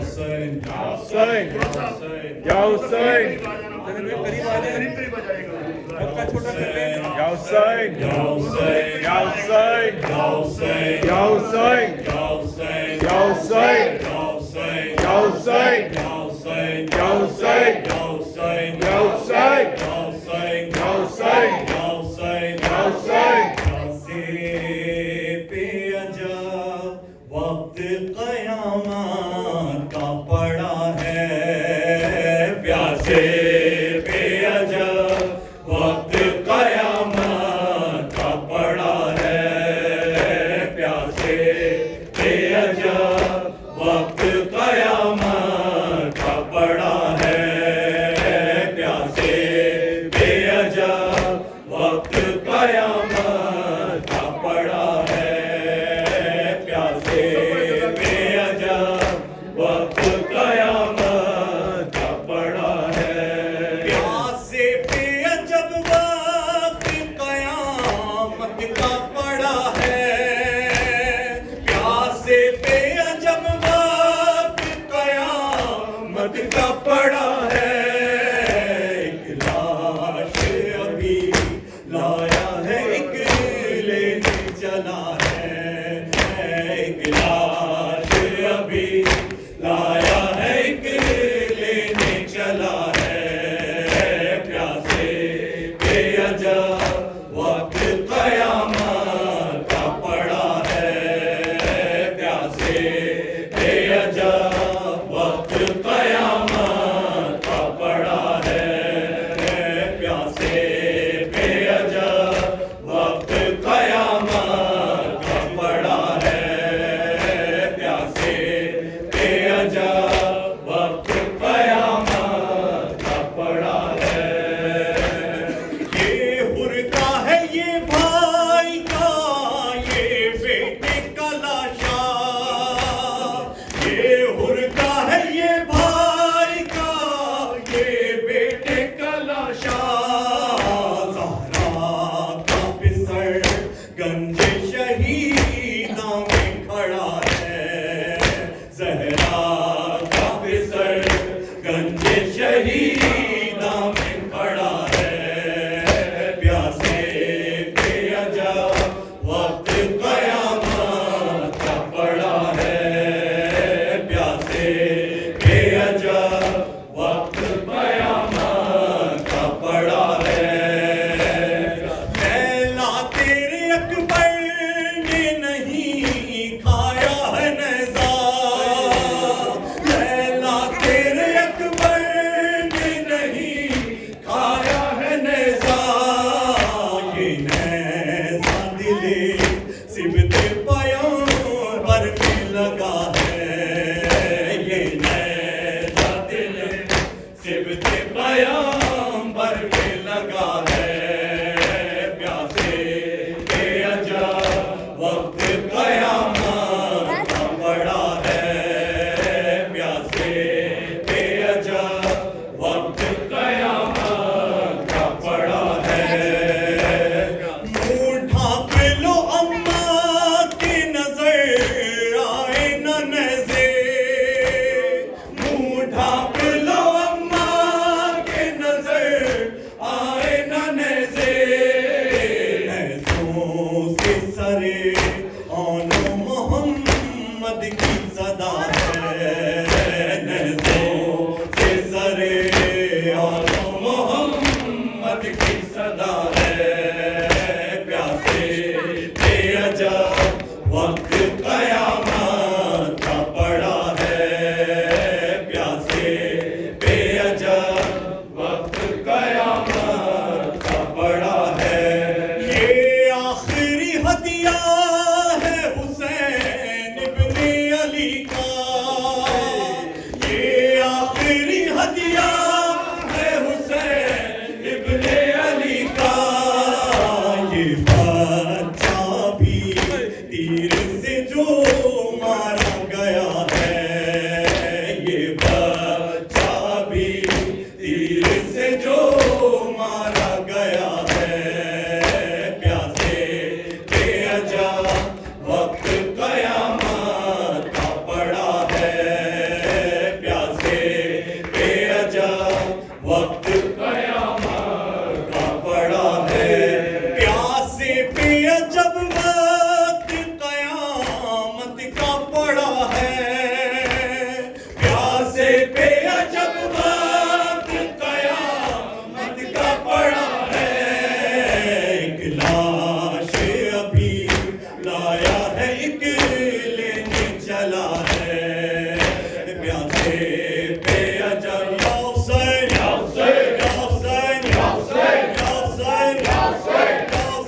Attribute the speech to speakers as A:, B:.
A: हुसैन
B: या हुसैन या हुसैन
C: करीब आ जाए, हल्का छोटा कर ले।
B: या हुसैन
A: या हुसैन
B: या हुसैन
A: या हुसैन
B: या हुसैन
A: या हुसैन
B: या हुसैन
A: या हुसैन
B: या हुसैन
A: या हुसैन
B: या हुसैन
A: या हुसैन
B: या हुसैन
A: या हुसैन
B: या हुसैन
A: या हुसैन
B: या हुसैन
A: प्यासे पे अजब वक्त क़यामत का पड़ा है, प्यासे पे अजब वक्त क़यामत का पड़ा है, प्यासे पे अजब वक्त क़यामत का पड़ा है, प्यासे पे अजब वक्त क़यामत का पड़ा है, प्यासे पे अजब वक्त क़यामत का पड़ा है, प्यासे पे अजब वक्त क़यामत का पड़ा है, प्यासे पे अजब वक्त क़यामत का पड़ा है, एक लाश अभी लाया है, एक लेने चला है, एक लाश अभी लाया है, एक लेने चला है, प्यासे पे अजब वक्त क़यामत का पड़ा है, प्यासे पे अजब वक्त क़यामत का पड़ा है, प्यासे पे अजब वक्त क़यामत का पड़ा है, प्यासे पे अजब वक्त क़यामत का पड़ा है, ये हुर का है, ये भाई का, ये बेटे का लाशा, ये हुर का है, ये भाई का, ये बेटे का लाशा, ज़हरा का पिसर गंजे शहीदा में खड़ा है, ज़हरा का पिसर गंजे शहीदा में खड़ा है, प्यासे पे अजब वक्त क़यामत का पड़ा है, प्यासे पे अजब वक्त क़यामत का पड़ा है, लैला तेरे अकबर ने नहीं खाया है नज़ा, लैला तेरे अकबर ने नहीं खाया है नज़ा, ये नज़ा दिले सिबते पैगंबर में लगा है, ये नज़ा दिले सिबते पैगंबर में लगा है, प्यासे पे अजब वक्त क़यामत का पड़ा है, प्यासे पे अजब वक्त क़यामत का पड़ा है, मुँह ढाँप लो अम्मा की नज़र आए न नज़े, मुँह ढाँप लो अम्मा की नज़र आए न नज़े, नज़ों से सरे आनो मोहम्मद की सदा है, नज़ों से सरे आनो मोहम्मद की सदा है, प्यासे पे अजब वक्त क़यामत का पड़ा है, प्यासे पे अजब वक्त क़यामत का पड़ा है, ये आखिरी हदिया है हुसैन इब्ने अली का, ये आखिरी हदिया है हुसैन इब्ने अली का, ये बच्चा भी तीर से जो मारा गया है, ये बच्चा भी तीर से जो मारा गया है, प्यासे पे अजब वक्त क़यामत का पड़ा है,
B: है